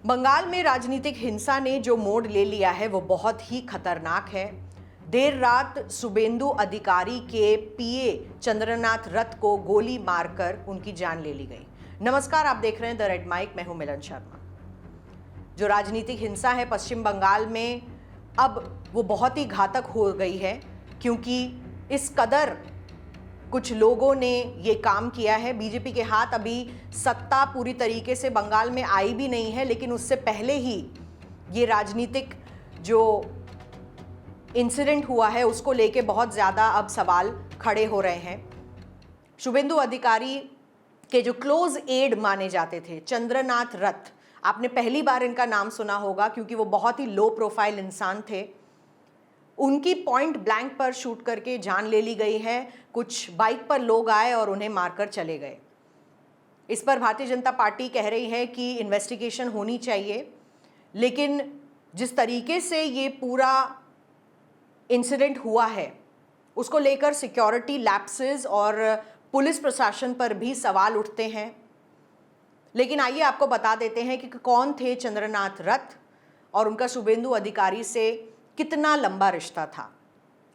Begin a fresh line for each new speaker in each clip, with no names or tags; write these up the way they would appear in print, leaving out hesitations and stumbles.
बंगाल में राजनीतिक हिंसा ने जो मोड़ ले लिया है वो बहुत ही खतरनाक है। देर रात शुभेंदु अधिकारी के पीए चंद्रनाथ रथ को गोली मारकर उनकी जान ले ली गई। नमस्कार, आप देख रहे हैं द रेड माइक, मैं हूं मिलन शर्मा। जो राजनीतिक हिंसा है पश्चिम बंगाल में अब वो बहुत ही घातक हो गई है, क्योंकि इस कदर कुछ लोगों ने ये काम किया है। बीजेपी के हाथ अभी सत्ता पूरी तरीके से बंगाल में आई भी नहीं है, लेकिन उससे पहले ही ये राजनीतिक जो इंसिडेंट हुआ है उसको लेके बहुत ज़्यादा अब सवाल खड़े हो रहे हैं। शुभेंदु अधिकारी के जो क्लोज एड माने जाते थे चंद्रनाथ रथ, आपने पहली बार इनका नाम सुना होगा क्योंकि वो बहुत ही लो प्रोफाइल इंसान थे। उनकी पॉइंट ब्लैंक पर शूट करके जान ले ली गई है। कुछ बाइक पर लोग आए और उन्हें मारकर चले गए। इस पर भारतीय जनता पार्टी कह रही है कि इन्वेस्टिगेशन होनी चाहिए, लेकिन जिस तरीके से ये पूरा इंसिडेंट हुआ है उसको लेकर सिक्योरिटी लैप्सेस और पुलिस प्रशासन पर भी सवाल उठते हैं। लेकिन आइए आपको बता देते हैं कि कौन थे चंद्रनाथ रथ और उनका शुभेंदु अधिकारी से कितना लंबा रिश्ता था।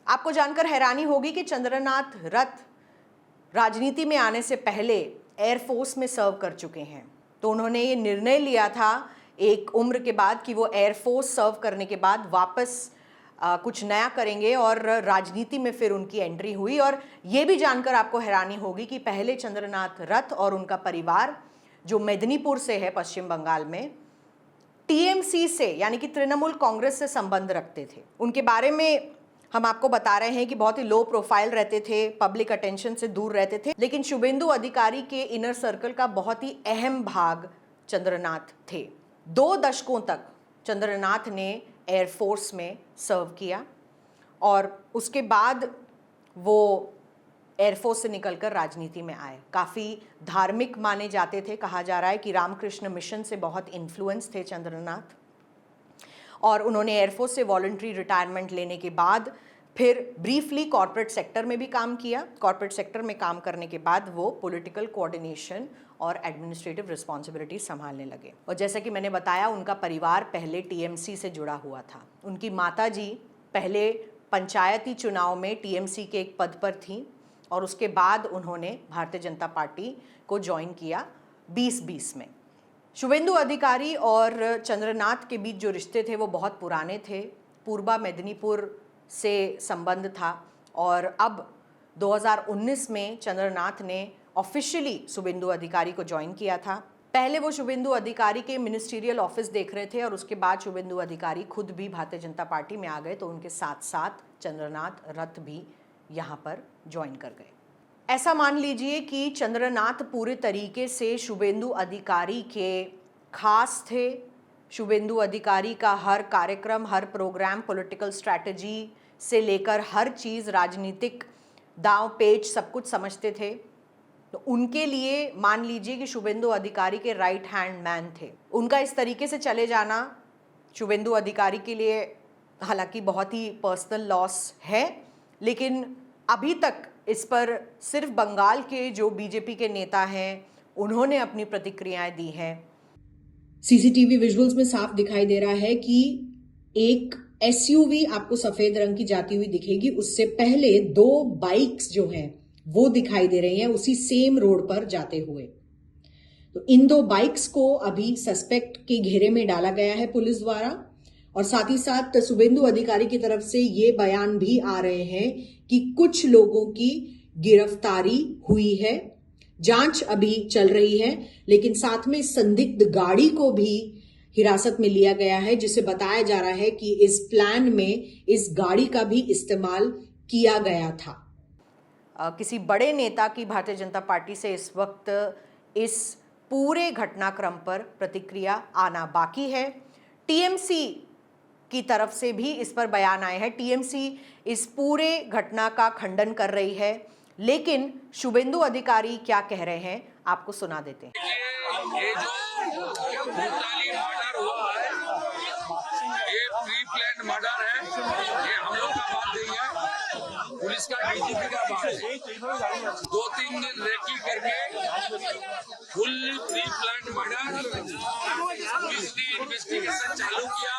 आपको जानकर हैरानी होगी कि चंद्रनाथ रथ राजनीति में आने से पहले एयरफोर्स में सर्व कर चुके हैं। तो उन्होंने ये निर्णय लिया था एक उम्र के बाद कि वो एयरफोर्स सर्व करने के बाद वापस कुछ नया करेंगे, और राजनीति में फिर उनकी एंट्री हुई। और ये भी जानकर आपको हैरानी होगी कि पहले चंद्रनाथ रथ और उनका परिवार जो मेदिनीपुर से है पश्चिम बंगाल में, टीएमसी से यानी कि तृणमूल कांग्रेस से संबंध रखते थे। उनके बारे में हम आपको बता रहे हैं कि बहुत ही लो प्रोफाइल रहते थे, पब्लिक अटेंशन से दूर रहते थे, लेकिन शुभेंदु अधिकारी के इनर सर्कल का बहुत ही अहम भाग चंद्रनाथ थे। 2 दशकों तक चंद्रनाथ ने एयरफोर्स में सर्व किया और उसके बाद वो एयरफोर्स से निकलकर राजनीति में आए। काफ़ी धार्मिक माने जाते थे। कहा जा रहा है कि रामकृष्ण मिशन से बहुत इन्फ्लुएंस थे चंद्रनाथ, और उन्होंने एयरफोर्स से वॉलंटरी रिटायरमेंट लेने के बाद फिर ब्रीफली कॉर्पोरेट सेक्टर में भी काम किया। कॉर्पोरेट सेक्टर में काम करने के बाद वो पॉलिटिकल कोऑर्डिनेशन और एडमिनिस्ट्रेटिव रिस्पॉन्सिबिलिटी संभालने लगे। और जैसा कि मैंने बताया, उनका परिवार पहले टीएमसी से जुड़ा हुआ था। उनकी माताजी पहले पंचायती चुनाव में टीएमसी के एक पद पर थीं और उसके बाद उन्होंने भारतीय जनता पार्टी को ज्वाइन किया 2020 में। शुभेंदु अधिकारी और चंद्रनाथ के बीच जो रिश्ते थे वो बहुत पुराने थे। पूर्वा मेदिनीपुर से संबंध था, और अब 2019 में चंद्रनाथ ने ऑफिशियली शुभेंदु अधिकारी को ज्वाइन किया था। पहले वो शुभेंदु अधिकारी के मिनिस्ट्रियल ऑफिस देख रहे थे और उसके बाद शुभेंदु अधिकारी खुद भी भारतीय जनता पार्टी में आ गए, तो उनके साथ साथ चंद्रनाथ रथ भी यहाँ पर ज्वाइन कर गए। ऐसा मान लीजिए कि चंद्रनाथ पूरे तरीके से शुभेंदु अधिकारी के खास थे। शुभेंदु अधिकारी का हर कार्यक्रम, हर प्रोग्राम, पॉलिटिकल स्ट्रैटेजी से लेकर हर चीज़, राजनीतिक दांव पेच सब कुछ समझते थे। तो उनके लिए मान लीजिए कि शुभेंदु अधिकारी के राइट हैंड मैन थे। उनका इस तरीके से चले जाना शुभेंदु अधिकारी के लिए हालांकि बहुत ही पर्सनल लॉस है, लेकिन अभी तक इस पर सिर्फ बंगाल के जो बीजेपी के नेता हैं उन्होंने अपनी प्रतिक्रियाएं दी हैं। सीसीटीवी विजुअल्स में साफ दिखाई दे रहा है कि एक एसयूवी आपको सफेद रंग की जाती हुई दिखेगी। उससे पहले 2 बाइक्स जो हैं वो दिखाई दे रही हैं उसी सेम रोड पर जाते हुए। तो इन 2 बाइक्स को अभी सस्पेक्ट के घेरे में डाला गया है पुलिस द्वारा, और साथ ही साथ शुभेंदु अधिकारी की तरफ से ये बयान भी आ रहे हैं कि कुछ लोगों की गिरफ्तारी हुई है। जांच अभी चल रही है, लेकिन साथ में संदिग्ध गाड़ी को भी हिरासत में लिया गया है, जिसे बताया जा रहा है कि इस प्लान में इस गाड़ी का भी इस्तेमाल किया गया था। किसी बड़े नेता की भारतीय जनता पार्टी से इस वक्त इस पूरे घटनाक्रम पर प्रतिक्रिया आना बाकी है। टीएमसी की तरफ से भी इस पर बयान आए हैं। टीएमसी इस पूरे घटना का खंडन कर रही है, लेकिन शुभेंदु अधिकारी क्या कह रहे हैं आपको सुना देते हैं।
ये जो ब्रूटली मर्डर हुआ है, ये प्री प्लान्ड मर्डर है। ये हम लोग का बात नहीं है, पुलिस का डीजीपी का बात है। 2-3 दिन रेकी करके full pre planned murder police ने इन्वेस्टिगेशन चालू किया।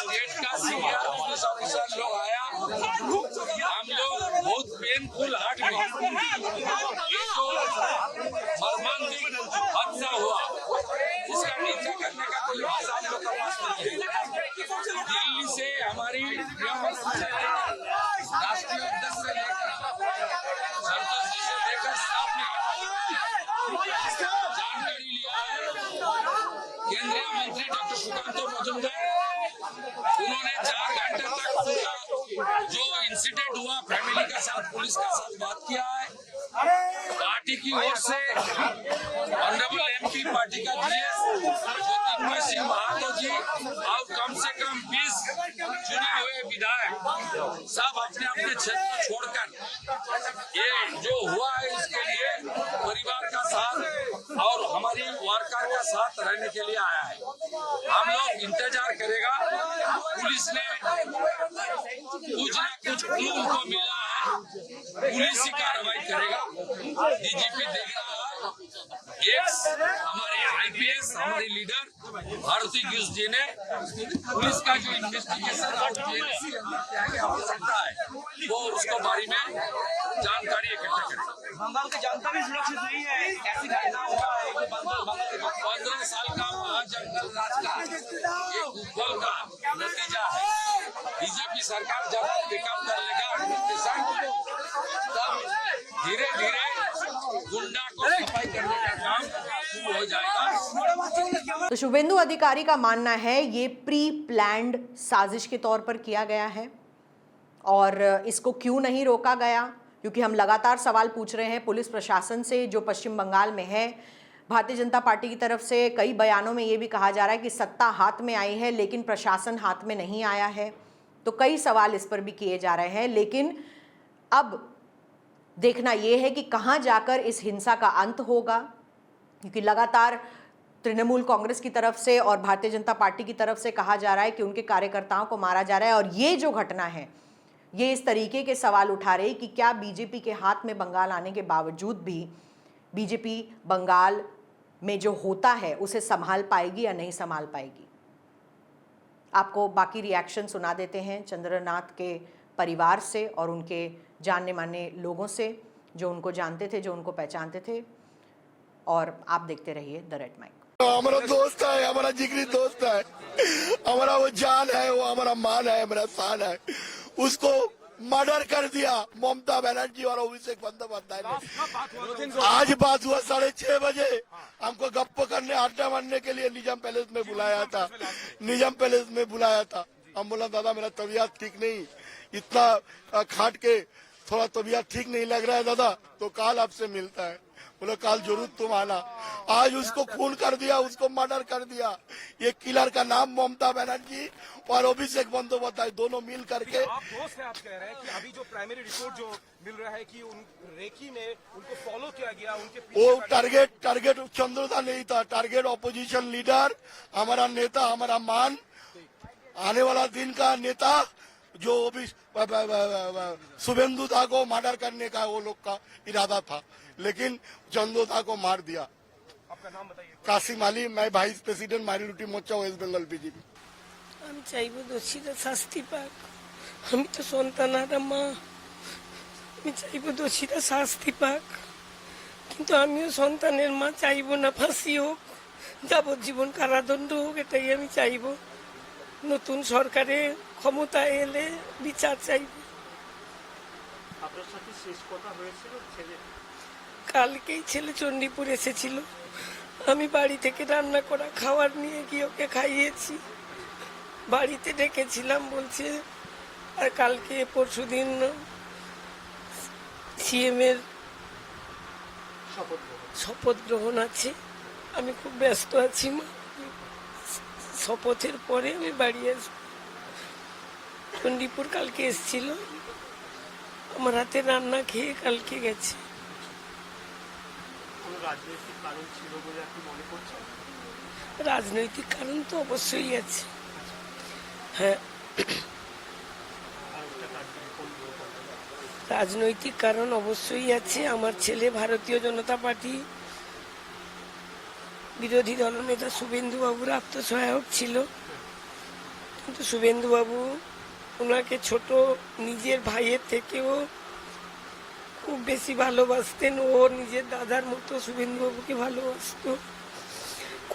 स्टेट का सीनियर पुलिस ऑफिसर लोग आया, हम लोग बहुत पेनफुल हार्ट में ये तो मर्मांतिक हादसा हुआ, इसका निंदा करने का कोई भाषा हम लोग का पास नहीं है। दिल्ली से हमारी राष्ट्रीय अध्यक्ष से लेकर संतोष जी से लेकर स्टाफ ने जानकारी लिया है। केंद्रीय मंत्री डॉक्टर सुकांत मजूमदार, उन्होंने 4 घंटे तक पूरा जो इंसिडेंट हुआ फैमिली के साथ, पुलिस के साथ बात किया है। पार्टी की ओर से ऑनरेबल एमपी पार्टी का जीएस ज्योतिर्मय सिंह महातो जी और कम से कम 20 चुने हुए विधायक सब अपने अपने क्षेत्र को छोड़कर ये जो हुआ है इसके लिए परिवार का साथ और हमारी वर्कर का साथ रहने के लिए आया है। हम लोग इंतजार करेगा, पुलिस ने कुछ न कुछ क्लू उनको मिला है, पुलिस ही कार्रवाई करेगा। डीजीपी देख रहा है, हमारे आईपीएस हमारे लीडर भारती गिस जी ने पुलिस का जो इन्वेस्टिगेशन और आवश्यकता है वो उसको बारे में जानकारी इकट्ठा करेगा।
बंगाल की जनता भी सुरक्षित नहीं है, ऐसी घटना हुआ है।
15 साल का महाजंगल राज का एक उपबल का नतीजा है। बीजेपी सरकार जब पिकअप कर लेगा एडमिनिस्ट्रेशन, तब धीरे धीरे गुंडा को सफाई करने का काम शुरू हो जाएगा।
तो शुभेंदु अधिकारी का मानना है ये प्री प्लान्ड साजिश के तौर पर किया गया है और इसको क्यों नहीं रोका गया, क्योंकि हम लगातार सवाल पूछ रहे हैं पुलिस प्रशासन से जो पश्चिम बंगाल में है। भारतीय जनता पार्टी की तरफ से कई बयानों में ये भी कहा जा रहा है कि सत्ता हाथ में आई है लेकिन प्रशासन हाथ में नहीं आया है। तो कई सवाल इस पर भी किए जा रहे हैं, लेकिन अब देखना यह है कि कहां जाकर इस हिंसा का अंत होगा, क्योंकि लगातार तृणमूल कांग्रेस की तरफ से और भारतीय जनता पार्टी की तरफ से कहा जा रहा है कि उनके कार्यकर्ताओं को मारा जा रहा है। और ये जो घटना है ये इस तरीके के सवाल उठा रही कि क्या बीजेपी के हाथ में बंगाल आने के बावजूद भी बीजेपी बंगाल में जो होता है उसे संभाल पाएगी या नहीं संभाल पाएगी। आपको बाकी रिएक्शन सुना देते हैं चंद्रनाथ के परिवार से और उनके जानने मानने लोगों से जो उनको जानते थे, जो उनको पहचानते थे, और आप देखते रहिए द रेड माइक।
हमारा दोस्त है, हमारा जिगरी दोस्त है, हमारा वो जान है, वो हमारा मान है, हमारा शान है। उसको मर्डर कर दिया ममता बनर्जी और अभिषेक बंदोपाध्याय ने। आज बात हुआ 6:30 बजे, हमको गप्प करने अड्डा मारने के लिए निजाम पैलेस में बुलाया था। हम बोला दादा मेरा तबीयत ठीक नहीं, इतना खाट के थोड़ा तबीयत ठीक नहीं लग रहा है दादा, तो काल आपसे मिलता है। बोले काल जरूर तुम आना। आज उसको खून कर दिया, उसको मर्डर कर दिया। ये किलर का नाम ममता बनर्जी और अभिषेक बंदोपाध्याय दोनों मिल करके।
आप दोस्त हैं, आप कह रहे हैं कि अभी जो प्राइमरी रिपोर्ट जो मिल रहा है कि उन रेकी में उनको फॉलो किया गया, उनके
वो टारगेट चंद्रदा नहीं था, टारगेट ऑपोजिशन लीडर, हमारा नेता, हमारा मान, आने वाला दिन का नेता जो अभी शुभेंदु दा को मर्डर करने का वो लोग का इरादा था, लेकिन चंद्रदा को मार दिया।
आपका नाम बताइए।
कासिम अली, मैं वाइस प्रेसिडेंट माइनॉरिटी मोर्चा वेस्ट बेंगल बीजेपी।
আমি চাইব দোষীরা শাস্তি পাক। আমি তো সন্তানারা মা, আমি চাইব দোষীরা শাস্তি পাক, কিন্তু আমিও সন্তানের মা, চাইব না ফাঁসি হোক, যাবজ্জীবন কারাদণ্ড হোক, এটাই আমি চাইব। নতুন সরকারে ক্ষমতা এলে বিচার চাইব।
আপনার সাথে শেষ কথা হয়েছিল ছেলে?
কালকেই ছেলে চণ্ডীপুর এসেছিল, আমি বাড়ি থেকে রান্না করা খাবার নিয়ে গিয়ে ওকে খাইয়েছি। বাড়িতে ডেকেছিলাম, বলছে আর কালকে পরশুদিন সিএম এর শপথ গ্রহণ আছে। আমি খুব ব্যস্ত আছি মা, শপথের পরে আমি বাড়ি আসবো। চণ্ডীপুর কালকে এসেছিল, আমার হাতে রান্না খেয়ে কালকে গেছে।
রাজনৈতিক কারণ ছিল বলে আপনি মনে করছেন?
রাজনৈতিক কারণ তো অবশ্যই আছে, হ্যাঁ। রাজনৈতিক কারণ অবশ্যই আছে। আমার ছেলে ভারতীয় জনতা পার্টি বিরোধী দলনেতা শুভেন্দুবাবুর আত্মসহায়ক ছিল, কিন্তু শুভেন্দুবাবু ওনাকে ছোট নিজের ভাইয়ের থেকেও খুব বেশি ভালোবাসতেন। ও নিজের দাদার মতো শুভেন্দুবাবুকে ভালোবাসত।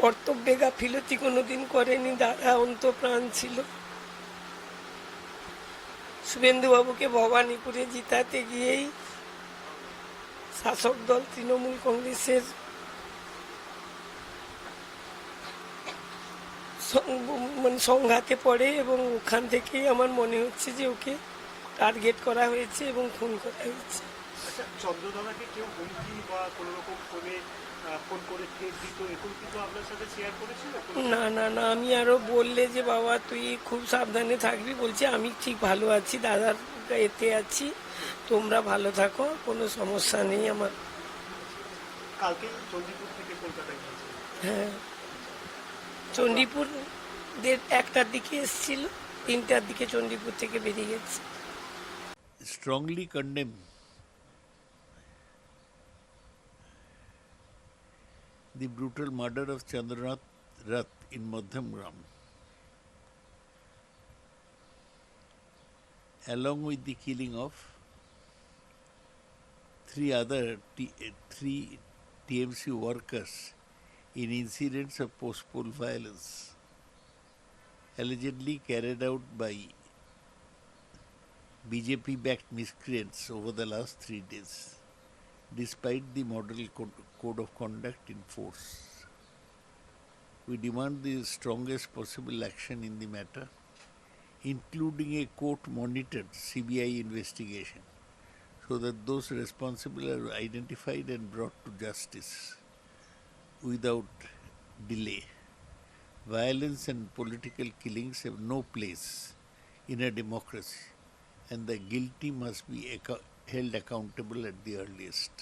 কর্তব্যে গাফিলতি কোনোদিন করেনি, দাদা অন্তপ্রাণ ছিল। শুভেন্দুবাবুকে ভবানীপুরে জিতাতে গিয়েই শাসক দল তৃণমূল কংগ্রেসের সংঘাতে পড়ে এবং ওখান থেকেই আমার মনে হচ্ছে যে ওকে টার্গেট করা হয়েছে এবং খুন করা হয়েছে।
আচ্ছা, চন্দ্রধরাকে কেউ হুমকি বা কোনো রকম ফোন করে থ্রেট দিত, এরকম কিছু আপনার সাথে শেয়ার করেছিল?
না না না, আমি আরো বললে যে বাবা তুই খুব সাবধানে থাকবি, বলছে আমি ঠিক ভালো আছি, দাদার এতে আছি, তোমরা ভালো থাকো, কোনো সমস্যা নেই আমার।
কালকে চণ্ডীপুর থেকে কলকাতায় গিয়েছিল।
হ্যাঁ, চণ্ডীপুর 1টার দিকে এসেছিল, 3টার দিকে চণ্ডীপুর থেকে বেরিয়ে গেছে।
strongly condemn the brutal murder of Chandranath Rath in Madhyamgram, along with the killing of three TMC workers in incidents of post-poll violence allegedly carried out by BJP-backed miscreants over the last 3 days, despite the model code of conduct in force. We demand the strongest possible action in the matter, including a court-monitored CBI investigation, so that those responsible are identified and brought to justice without delay. Violence and political killings have no place in a democracy, and the guilty must be held accountable at the earliest.